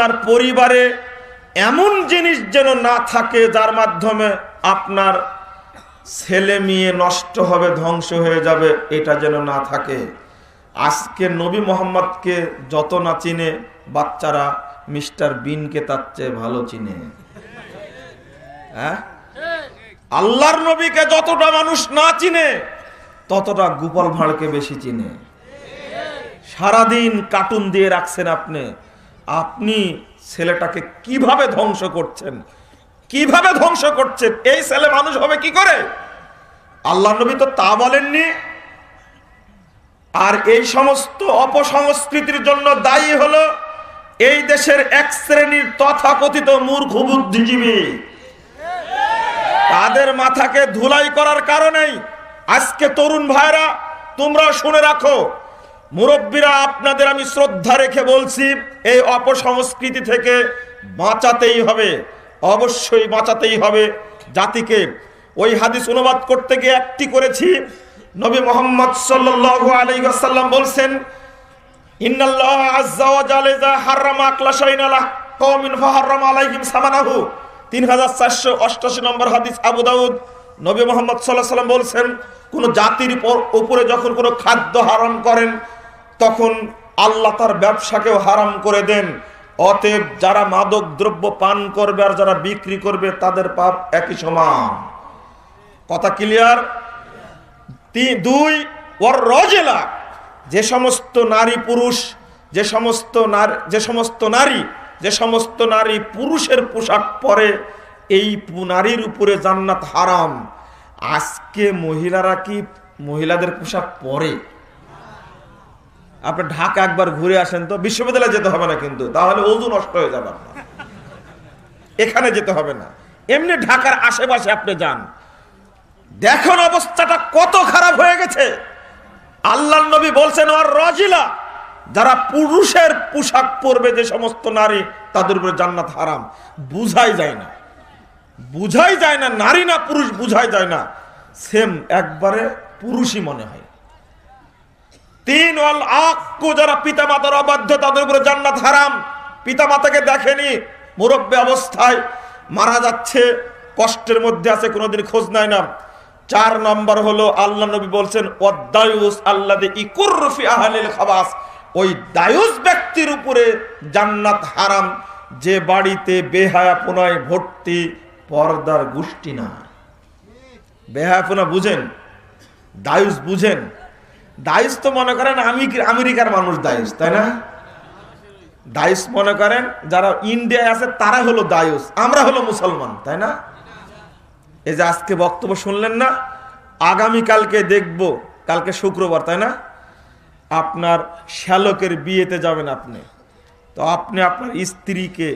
আপনার পরিবারে এমন জিনিস যেন না থাকে যার মাধ্যমে আপনার ছেলে মেয়ে নষ্ট হবে, ধ্বংস হয়ে যাবে, এটা যেন না থাকে। আজকে নবী মোহাম্মদকে যত না চিনে বাচ্চারা মিস্টার বিনকে তার চেয়ে ভালো চিনে। হ্যাঁ, আল্লাহর নবীকে যতটা মানুষ না চিনে ততটা গোপাল ভাঁড়কে বেশি চিনে। সারাদিন কার্টুন দিয়ে রাখছেন আপনি, আপনি ছেলেটাকে কিভাবে ধ্বংস করছেন, কিভাবে ধ্বংস করছেন। এই ছেলে মানুষ হবে কি করে? আল্লাহ নবী তো তা বলেননি। আর এই সমস্ত অপসংস্কৃতির জন্য দায়ী হলো এই দেশের এক শ্রেণীর তথাকথিত মূর্খ বুদ্ধিজীবী। তাদের মাথাকে ধুলাই করার কারণেই আজকে তরুণ ভাইরা তোমরা শুনে রাখো, মুরব্বীরা আপনাদের আমি শ্রদ্ধা রেখে বলছি, এই অপসংস্কৃতি থেকে বাঁচাতেই হবে, অবশ্যই বাঁচাতেই হবে জাতিকে। ওই হাদিস অনুবাদ করতে গিয়ে একটি করেছি। নবী মুহাম্মদ সাল্লাল্লাহু আলাইহি ওয়াসাল্লাম বলছেন, ইন্নাল্লাহ আযজা ওয়া জাল্লা হারামা আকলা শাইইন আলা কওমিন ফাহারামা আলাইহিম সামানাহু। 3488 নম্বর হাদিস, আবু দাউদ। নবী মুহাম্মদ সাল্লাল্লাহু আলাইহি ওয়াসাল্লাম বলছেন, কোন জাতির উপরে যখন কোনো খাদ্য হারাম করেন তখন আল্লাহ তার ব্যবসাকেও হারাম করে দেন। অতএব যারা মাদক দ্রব্য পান করবে আর যারা বিক্রি করবে তাদের পাপ একই সমান। কথা ক্লিয়ার? 2 ওয়ার রজলা, যে সমস্ত নারী পুরুষ, যে সমস্ত নারী পুরুষের পোশাক পরে এই নারীর উপরে জান্নাত হারাম। আজকে মহিলারা কি মহিলাদের পোশাক পরে? আপনি ঢাকা একবার ঘুরে আসেন তো, বিশ্ববিদ্যালয়ে যেতে হবে না কিন্তু, তাহলে ওযু নষ্ট হয়ে যাবে আপনার। এখানে যেতে হবে না, এমনি ঢাকার আশেপাশে আপনি যান, দেখুন অবস্থাটা কত খারাপ হয়ে গেছে। আল্লাহর নবী বলছেন, আর রাজিলা, যারা পুরুষের পোশাক পরবে যে সমস্ত নারী, তাদের উপরে জান্নাত হারাম। বুঝাই যায় না নারী না পুরুষ, বুঝাই যায় না, সেম একবারে পুরুষই মনে হয়। 3 ওয়াল আক্কু, যারা পিতামাতার অবাধ্য তাদের উপরে জান্নাত হারাম। পিতামাতাকে দেখেনি, মুরব্বী অবস্থায় মারা যাচ্ছে, কষ্টের মধ্যে আছে, কোনোদিন খোঁজ নেয় না। 4 নম্বর হলো আল্লাহ নবী বলছেন, ওয়াদায়ুস আল্লাযী ইকুররু ফি আহলিল খাবাস, ওই দায়ুস ব্যক্তির উপরে জান্নাত হারাম যে বাড়িতে বেহায়াপনায় ভর্তি, পর্দার গোষ্ঠী না। বেহায়াপনা বুঝেন? দায়ুস বুঝেন? দায়ুস তো মনে করেন আমেরিকার মানুষ দায়ুস, তাই না? দায়ুস মনে করেন যারা ইন্ডিয়ায় আছে তারা হলো দায়ুস, আমরা হলো মুসলমান, তাই না? এই যে আজকে বক্তব্য শুনলেন না, আগামীকালকে দেখব, কালকে শুক্রবার, তাই না? আপনার শ্যালকের বিয়েতে যাবেন আপনি, তো আপনি আপনার স্ত্রীকে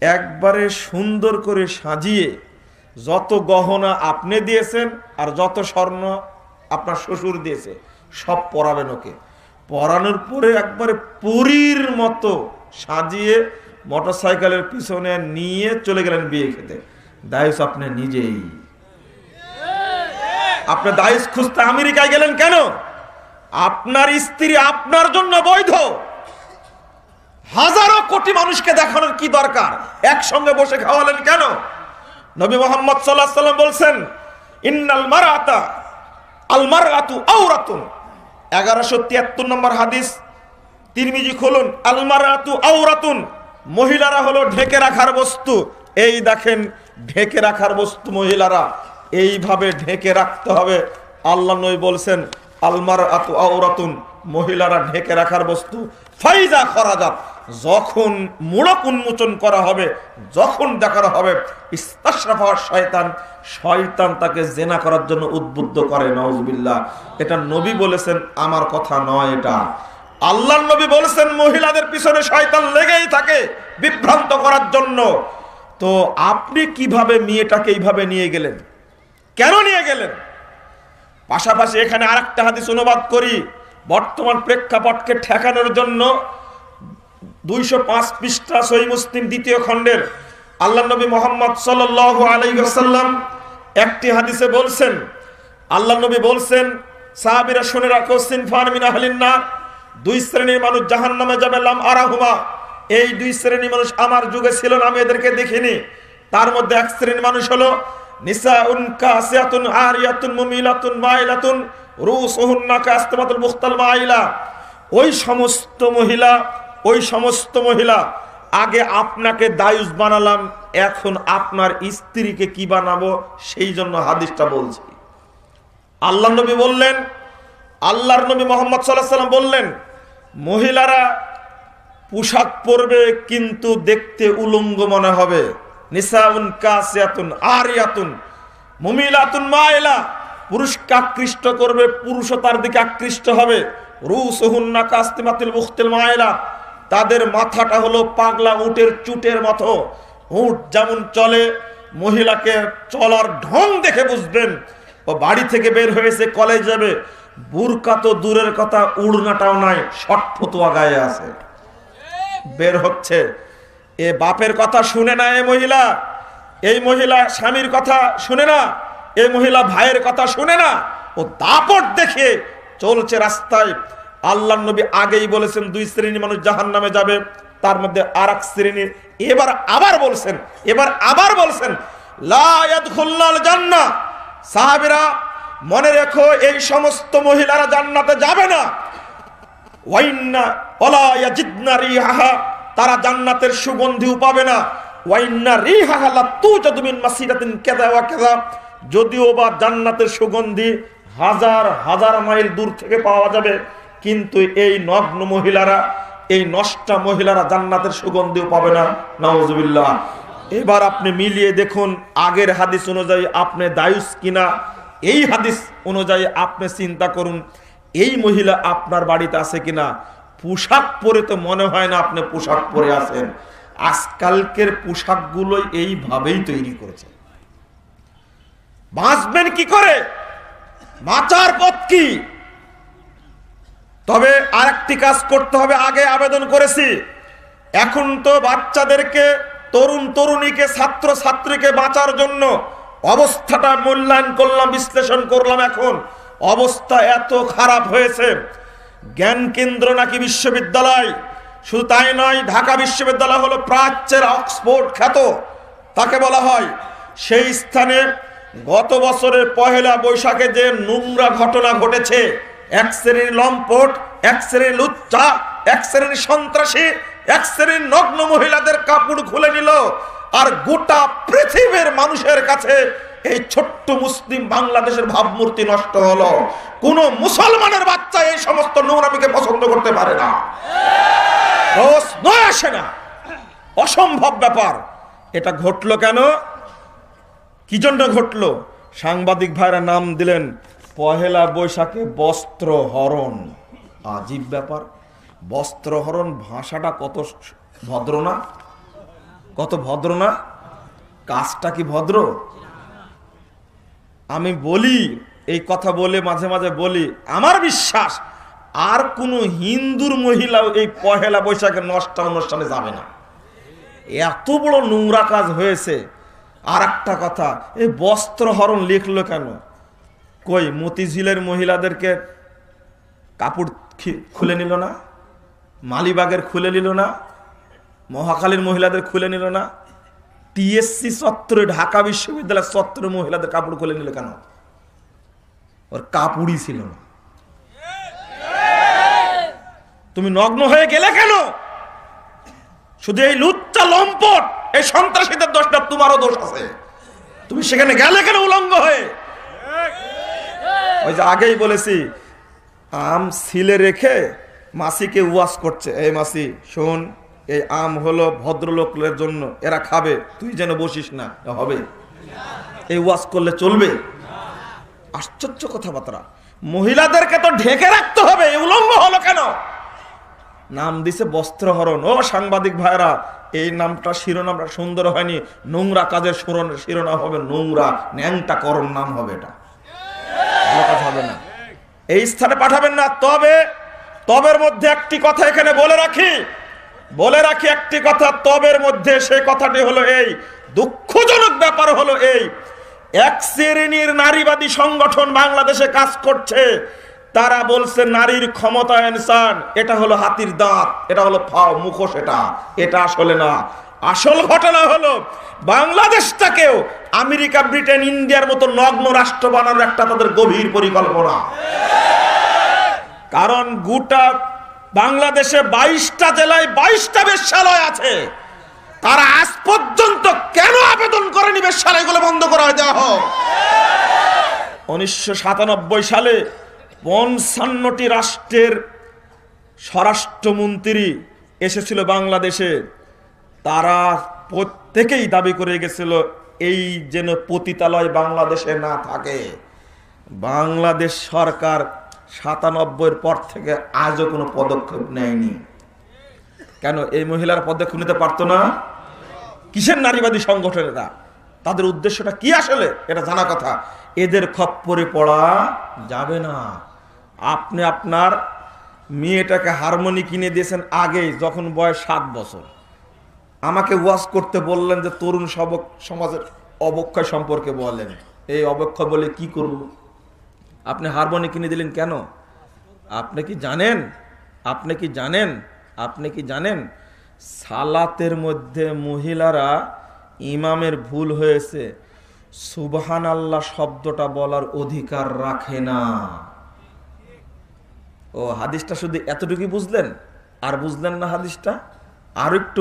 একবারে সুন্দর করে সাজিয়ে, যত গহনা আপনি দিয়েছেন আর যত স্বর্ণ আপনার শ্বশুর দিয়েছে সব পরাবেন ওকে। পরানোর পরে একবারে পরীর মতো সাজিয়ে মোটরসাইকেলের পিছনে নিয়ে চলে গেলেন বিয়ে খেতে। দায়ুস আপনি নিজেই। আপনি দায়ুস খুঁজতে আমেরিকায় গেলেন কেন? আপনার স্ত্রী আপনার জন্য বৈধ। হাজারো কোটি মানুষকে দেখানোর কি দরকার? একসঙ্গে বসে খাওয়ালেন কেন? নবী মুহাম্মদ সাল্লাল্লাহু আলাইহি ওয়াসাল্লাম বলছেন, ইন্নাল মারআতা আল মারআতু আওরাতুন। 1173 নম্বর হাদিস, তিরমিজি খুলুন, আল মারআতু আওরাতুন, মহিলারা হলো ঢেকে রাখার বস্তু। এই দেখেন ঢেকে রাখার বস্তু মহিলারা, এইভাবে ঢেকে রাখতে হবে। আল্লাহ নবী বলছেন, আল মারআতু আওরাতুন, মহিলারা ঢেকে রাখার বস্তু। ফাইজা খরাজাত, যখন মুড়ক উন্মোচন করা হবে, যখন দেখানো হবে, ইস্তাশরাফা শয়তান, শয়তান তাকে জেনা করার জন্য উদ্বুদ্ধ করে। নাউজুবিল্লাহ। এটা নবী বলেছেন, আমার কথা নয়, এটা আল্লাহর নবী বলেছেন। মহিলাদের পিছনে শয়তান লেগেই থাকে বিভ্রান্ত করার জন্য। তো আপনি কিভাবে মেয়েটাকে এইভাবে নিয়ে গেলেন? কেন নিয়ে গেলেন? পাশাপাশি এখানে আরেকটা হাদিস অনুবাদ করি বর্তমান প্রেক্ষাপটকে ঠেকানোর জন্য। 205 পৃষ্ঠা সহিহ মুসলিম 2য় খণ্ডের আল্লাহ নবী মুহাম্মদ সাল্লাল্লাহু আলাইহি ওয়াসাল্লাম একটি হাদিসে বলছেন, আল্লাহ নবী বলছেন, সাহাবীরা শুনে রাখো, সিনফান মিন আহলিন নার, 2 শ্রেণীর মানুষ জাহান্নামে যাবে, লাম আরাহুমা, এই দুই শ্রেণী মানুষ আমার যুগে ছিল না, আমি এদেরকে দেখিনি। তার মধ্যে এক শ্রেণী মানুষ হলো নিসাউন কাসিয়াতুন আরিয়াতুন মুমিলাতুন মাইলাতুন রুসুহুন্না কাসতামাতুল মুখতাল মাইলা। ওই সমস্ত মহিলা আগে আপনাকে দায়ুস বানালাম, এখন আপনার স্ত্রীকে কি বানাবো, সেই জন্য হাদিসটা বলছি। আল্লাহর নবী বললেন, আল্লাহর নবী মুহাম্মদ সাল্লাল্লাহু আলাইহি ওয়াসাল্লাম বললেন, মহিলারা পোশাক পরবে কিন্তু দেখতে উলঙ্গ মনে হবে। নিসাউন কাসিয়াতুন আরিয়াতুন মুমিলাতুন মাইলা, পুরুষকে আকৃষ্ট করবে, পুরুষও তার দিকে আকৃষ্ট হবে। রুসুহুন্না কাসতিমাতুল মুখতিল মাইলা, তাদের মাথাটা হলো পাগলা উটের চুটের মতো। উট যেমন চলে, মহিলাকে চলার ঢং দেখে বুঝবেন ও বাড়ি থেকে বের হয়েছে, কলেজ যাবে। বুরকা তো দূরের কথা, উড়নাটাও নাই, শর্ট ফতুয়া গায়ে আছে, বের হচ্ছে। এ বাপের কথা শুনে না এই মহিলা স্বামীর কথা শুনে না, এই মহিলা ভাইয়ের কথা শুনে না, ও দাপট দেখে চলছে রাস্তায়। আল্লাহর নবী আগেই বলেছেন দুই শ্রেণীর মানুষ জাহান্নামে যাবে, তার মধ্যে আরেক শ্রেণীর এবার আবার বলছেন লা ইয়াদখুলনাল জান্নাহ। সাহাবীরা মনে রেখো, এই সমস্ত মহিলারা জান্নাতে যাবে না। ওয়াইন্না ওয়ালা ইয়াজিদনা রিহাহা, তারা জান্নাতের সুগন্ধিও পাবে না। ওয়াইন্না রিহাহা লা তুজাদু মিন মাসিরাতিন কাযা ওয়া কাযা, যদিও বা জান্নাতের সুগন্ধি হাজার হাজার মাইল দূর থেকে পাওয়া যাবে, কিন্তু এই নগ্ন মহিলারা, এই নষ্টা মহিলারা জান্নাতের সুগন্ধিও পাবে না। নাউজুবিল্লাহ। এবার আপনি মিলিয়ে দেখুন, আগের হাদিস অনুযায়ী আপনি দায়ুস কিনা, এই হাদিস অনুযায়ী আপনি চিন্তা করুন এই মহিলা আপনার বাড়িতে আছে কিনা। পোশাক পরে তো মনে হয় না আপনি পোশাক পরে আছেন। আজকালকের পোশাকগুলো এইভাবেই তৈরি করেছে। বাঁচবেন কি করে, বাঁচার পথ কি? তবে আরেকটি কাজ করতে হবে, আগে আবেদন করেছি, এখন তো বাচ্চাদেরকে, তরুণ তরুণীকে, ছাত্র ছাত্রীকে বাঁচার জন্য অবস্থাটা মূল্যায়ন করলাম, বিশ্লেষণ করলাম। এখন অবস্থা এত খারাপ হয়েছে, জ্ঞান কেন্দ্র নাকি বিশ্ববিদ্যালয়, শুধু তাই নয়, ঢাকা বিশ্ববিদ্যালয় হলো প্রাচ্যের অক্সফোর্ড খ্যাত, তাকে বলা হয়। সেই স্থানে গত বছরের পহেলা বৈশাখে যে নোংরা ঘটনা ঘটেছে, এক শ্রেণীর লম্পট, এক শ্রেণীর লুচ্চা, এক শ্রেণীর সন্ত্রাসী, এক শ্রেণীর নগ্ন মহিলাদের কাপড় খুলে নিল, আর গোটা পৃথিবীর মানুষের কাছে এই ছোট্ট মুসলিম বাংলাদেশের ভাবমূর্তি নষ্ট হলো। কোন মুসলমানের বাচ্চা এই সমস্ত নোংরামিকে পছন্দ করতে পারে না, নয় আসে না, অসম্ভব ব্যাপার। এটা ঘটলো কেন, কি জন্য ঘটলো? সাংবাদিক ভাইরা নাম দিলেন পহেলা বৈশাখে বস্ত্র হরণ। আজীব ব্যাপার, বস্ত্র হরণ, ভাষাটা কত ভদ্র না, কত ভদ্র না, কাজটা কি ভদ্র? আমি বলি, এই কথা বলে মাঝে মাঝে বলি, আমার বিশ্বাস আর কোন হিন্দুর মহিলা এই পহেলা বৈশাখের অনুষ্ঠানে যাবে না, এত বড় নোংরা কাজ হয়েছে। আর একটা কথা, এই বস্ত্র হরণ লিখলো কেন? কই মতিঝিলের মহিলাদেরকে কাপড় খুলে নিল না, মালিবাগের খুলে নিল না, মহাখালীর মহিলাদের খুলে নিল না, টিএসসি চত্বরে, ঢাকা বিশ্ববিদ্যালয়ের চত্বরে মহিলাদের কাপড় খুলে নিল কেন? ওর কাপড়ই ছিল না। তুমি নগ্ন হয়ে গেলে কেন? শুধু এই লুচ্চা লম্পট, এই সন্ত্রাসীদের দোষ না, তোমারও দোষ আছে। তুমি সেখানে গেলে কেন উলঙ্গ হয়ে? ওই যে আগেই বলেছি, আম সিলে রেখে মাসিকে ওয়াজ করছে, এই মাসি শোন, এই আম হলো ভদ্রলোকের জন্য, এরা খাবে, তুই যেন বসিস না, হবে? এই ওয়াজ করলে চলবে? আশ্চর্য কথাবার্তা। মহিলাদেরকে তো ঢেকে রাখতে হবে, উলঙ্গ হলো কেন? নাম দিছে বস্ত্রহরণ। ও সাংবাদিক ভাইরা, এই নামটা, শিরোনামটা সুন্দর হয়নি, নোংরা কাজের শিরোনাম হবে নোংরা, ন্যাংটা করণ নাম হবে, এটা হবে না, এই স্থানে পাঠাবেন না। তবের মধ্যে একটি কথা এখানে বলে রাখি একটি কথা, তবের মধ্যে সেই কথাটি হলো এই, দুঃখজনক ব্যাপার হলো এই, এক শ্রেণীর নারীবাদী সংগঠন বাংলাদেশে কাজ করছে, তারা বলছে নারীর ক্ষমতায়ন চান, এটা হলো হাতির দাঁত, এটা হলো মুখোশ, এটা আসলে না। আসল ঘটনা হলো বাংলাদেশটাকেও আমেরিকা, ব্রিটেন, ইন্ডিয়ার মতো নগ্ন রাষ্ট্র বানানোর একটা তাদের গভীর পরিকল্পনা। কারণ গোটা বাংলাদেশে 22টা জেলায় 22টা বেশ্যালয় আছে। তারা আজ পর্যন্ত কেন আবেদন করেনি বেশ্যালয়গুলো বন্ধ করা দেওয়া হোক? 1997 সালে 55টি রাষ্ট্রের স্বরাষ্ট্রমন্ত্রী এসেছিল বাংলাদেশে। তারা প্রত্যেকেই দাবি করে গেছিল এই যেন পতিতালয় বাংলাদেশে না থাকে। বাংলাদেশ সরকার 97-এর পর থেকে আজও কোনো পদক্ষেপ নেয়নি। কেন এই মহিলার পদক্ষেপ নিতে পারতো না? কিসের নারীবাদী সংগঠন এরা? তাদের উদ্দেশ্যটা কি আসলে এটা জানা কথা। এদের খপ্পরে পড়া যাবে না। আপনি আপনার মেয়েটাকে হারমোনি কিনে দিয়েছেন আগে, যখন বয়স 7 বছর। আমাকে ওয়াজ করতে বললেন যে তরুণ সমাজের অবক্ষয় সম্পর্কে বলেন। এই অবক্ষয় বলে কি করব? আপনি হারমোনি কিনে দিলেন কেন? আপনি কি জানেন সালাতের মধ্যে মহিলারা ইমামের ভুল হয়েছে, সুবহানাল্লাহ শব্দটা বলার অধিকার রাখে না। ও হাদিসটা শুধু এতটুকুই বুঝলেন, আর বুঝলেন না হাদিসটা? আরেকটু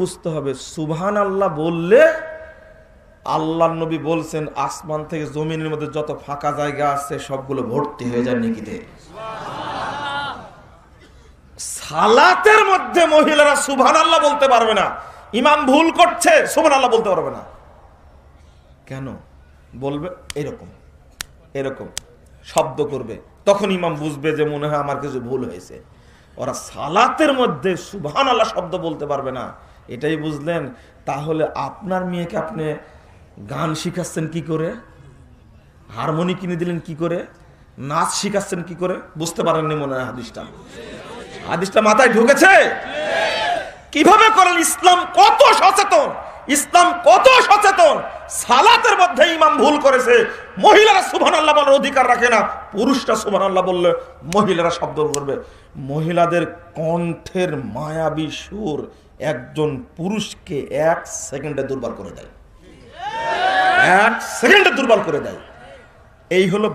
বুঝতে হবে। সুবহানাল্লাহ বললে আল্লাহর নবী বলছেন আসমান থেকে জমিনের মধ্যে যত ফাঁকা জায়গা আছে সবগুলো ভর্তি হয়ে যায় নেকিতে। সালাতের মধ্যে মহিলারা সুবহানাল্লাহ বলতে পারবে না। ইমাম ভুল করছে, সুবহানাল্লাহ বলতে পারবে না। কেন বলবে? এরকম শব্দ করবে, তখন ইমাম বুঝবে যে মনে হয় আমার কিছু ভুল হয়েছে। ওরা সালাতের মধ্যে সুবহানাল্লাহ শব্দ বলতে পারবে না, এটাই বুঝলেন। তাহলে আপনার মেয়েকে আপনি গান শিখাচ্ছেন কি করে? হারমোনি কিনে দিলেন কি করে? নাচ শিখাচ্ছেন কি করে? বুঝতে পারেননি মনে হয় হাদিসটা মাথায় ঢুকেছে? কিভাবে করেন? ইসলাম কত সচেতন। সালাতের মধ্যে ইমাম ভুল করেছে, মহিলারা সুবহানাল্লাহ বলার অধিকার রাখে না। পুরুষরা সুবহানাল্লাহ বললে মহিলারা শব্দ করবে। মহিলাদের কণ্ঠের মায়াবী সুর একজন পুরুষকে 1 সেকেন্ডে দুর্বল করে দেয়। এই হলো